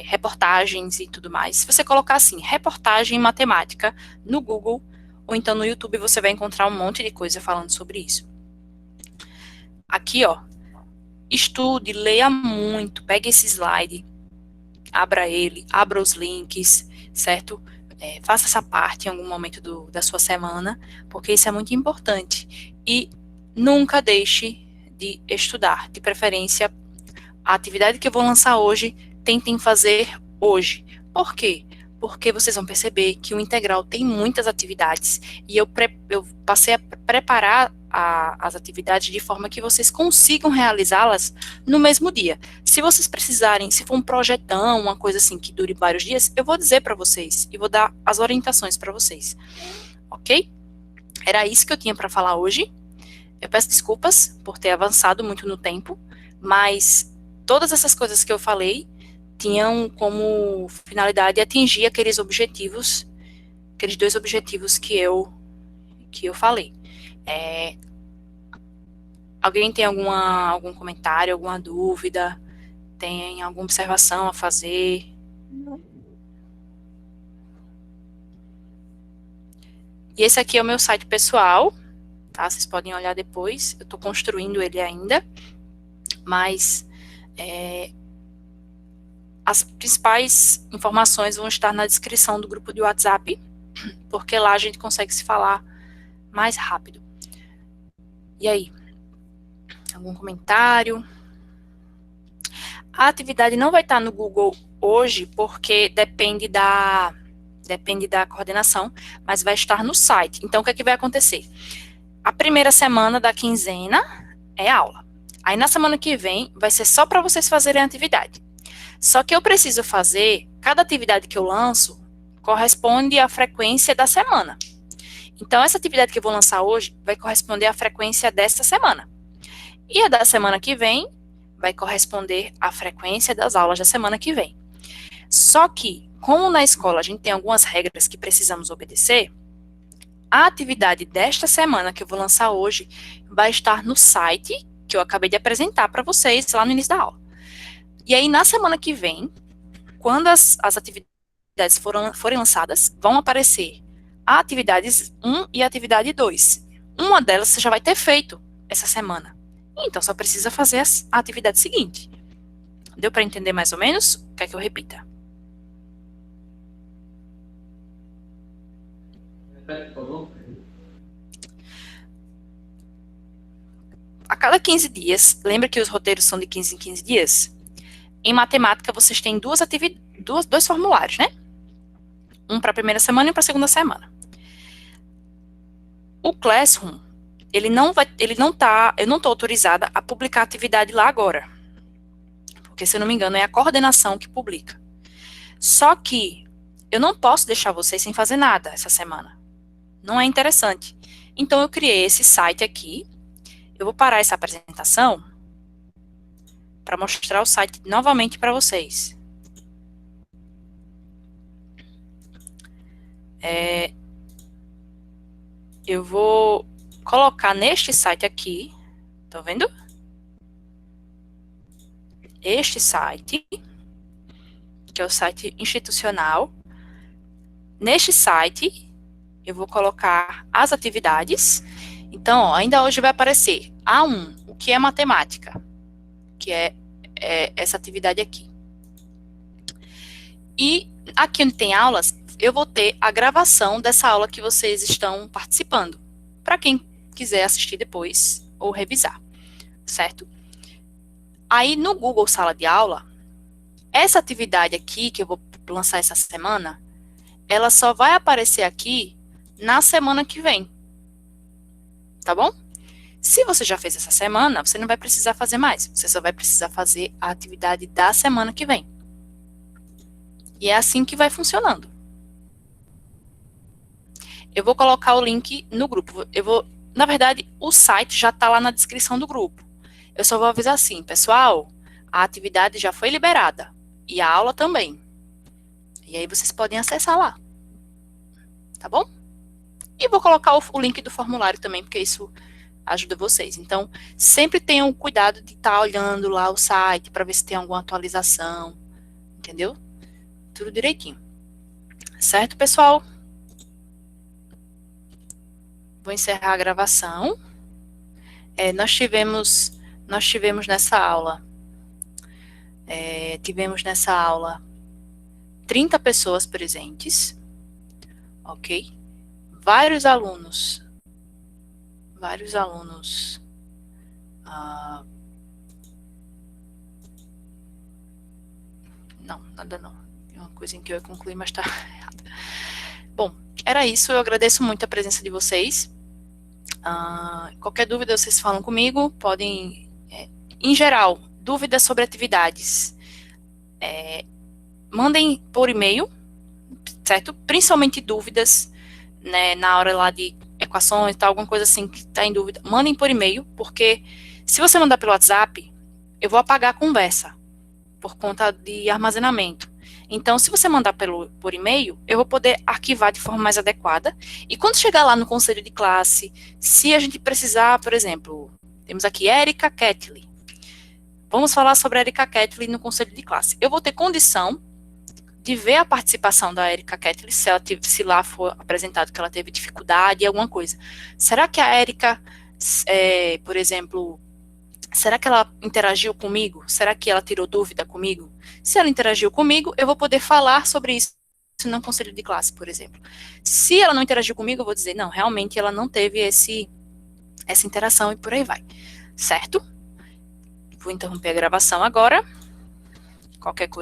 reportagens e tudo mais. Se você colocar assim, reportagem matemática no Google, ou então no YouTube, você vai encontrar um monte de coisa falando sobre isso. Aqui, ó, estude, leia muito, pegue esse slide, abra ele, abra os links, certo? Faça essa parte em algum momento da sua semana, porque isso é muito importante. E nunca deixe de estudar, de preferência, a atividade que eu vou lançar hoje, tentem fazer hoje. Por quê? porque vocês vão perceber que o integral tem muitas atividades e eu passei a preparar as atividades de forma que vocês consigam realizá-las no mesmo dia. Se vocês precisarem, se for um projetão, uma coisa assim que dure vários dias, eu vou dizer para vocês e vou dar as orientações para vocês, ok? Era isso que eu tinha para falar hoje. Eu peço desculpas por ter avançado muito no tempo, mas todas essas coisas que eu falei tinham como finalidade atingir aqueles objetivos, aqueles 2 objetivos que eu falei. Alguém tem algum comentário, alguma dúvida? Tem alguma observação a fazer? E esse aqui é o meu site pessoal, tá? Vocês podem olhar depois. Eu estou construindo ele ainda, mas as principais informações vão estar na descrição do grupo de WhatsApp, porque lá a gente consegue se falar mais rápido. E aí? Algum comentário? A atividade não vai estar no Google hoje, porque depende da coordenação, mas vai estar no site. Então, o que é que vai acontecer? A primeira semana da quinzena é aula. Aí, na semana que vem, vai ser só para vocês fazerem a atividade. Só que eu preciso fazer, cada atividade que eu lanço corresponde à frequência da semana. Então, essa atividade que eu vou lançar hoje vai corresponder à frequência desta semana. E a da semana que vem vai corresponder à frequência das aulas da semana que vem. Só que, como na escola a gente tem algumas regras que precisamos obedecer, a atividade desta semana que eu vou lançar hoje vai estar no site que eu acabei de apresentar para vocês lá no início da aula. E aí, na semana que vem, quando as atividades forem lançadas, vão aparecer a atividades 1 e a atividade 2. Uma delas você já vai ter feito essa semana. Então, só precisa fazer a atividade seguinte. Deu para entender mais ou menos? Quer que eu repita? Repete, por favor. A cada 15 dias, lembra que os roteiros são de 15 em 15 dias? Em matemática, vocês têm dois formulários, né? Um para a primeira semana e para a segunda semana. O Classroom, eu não estou autorizada a publicar a atividade lá agora. Porque, se eu não me engano, é a coordenação que publica. Só que eu não posso deixar vocês sem fazer nada essa semana. Não é interessante. Então, eu criei esse site aqui. Eu vou parar essa apresentação para mostrar o site novamente para vocês. Eu vou colocar neste site aqui, tá vendo? Este site, que é o site institucional. Neste site, eu vou colocar as atividades. Então, ó, ainda hoje vai aparecer A1, o que é matemática, que é essa atividade aqui. E aqui onde tem aulas, eu vou ter a gravação dessa aula que vocês estão participando, para quem quiser assistir depois ou revisar, certo? Aí no Google Sala de Aula, essa atividade aqui que eu vou lançar essa semana, ela só vai aparecer aqui na semana que vem, tá bom? Se você já fez essa semana, você não vai precisar fazer mais, você só vai precisar fazer a atividade da semana que vem. E é assim que vai funcionando. Eu vou colocar o link no grupo. Na verdade, o site já está lá na descrição do grupo. Eu só vou avisar assim, pessoal, a atividade já foi liberada. E a aula também. E aí vocês podem acessar lá. Tá bom? E vou colocar o link do formulário também, porque isso ajuda vocês. Então, sempre tenham cuidado de estar olhando lá o site para ver se tem alguma atualização. Entendeu? Tudo direitinho. Certo, pessoal? Vou encerrar a gravação. Nós tivemos nessa aula, 30 pessoas presentes, ok? Vários alunos, não, nada não, uma coisa em que eu ia concluir, mas tá errado. Bom, era isso. Eu agradeço muito a presença de vocês. Qualquer dúvida, vocês falam comigo. Podem, em geral, dúvidas sobre atividades, mandem por e-mail, certo? Principalmente dúvidas, né, na hora lá de equações, tal, alguma coisa assim que está em dúvida, mandem por e-mail, porque se você mandar pelo WhatsApp, eu vou apagar a conversa, por conta de armazenamento. Então, se você mandar por e-mail, eu vou poder arquivar de forma mais adequada, e quando chegar lá no conselho de classe, se a gente precisar, por exemplo, temos aqui Erika Ketley, vamos falar sobre a Erika Ketley no conselho de classe. Eu vou ter condição de ver a participação da Erika Ketley, se lá for apresentado que ela teve dificuldade, alguma coisa. Será que a Erika, por exemplo, será que ela interagiu comigo? Será que ela tirou dúvida comigo? Se ela interagiu comigo, eu vou poder falar sobre isso no conselho de classe, por exemplo. Se ela não interagiu comigo, eu vou dizer, não, realmente ela não teve essa interação e por aí vai. Certo? Vou interromper a gravação agora. Qualquer coisa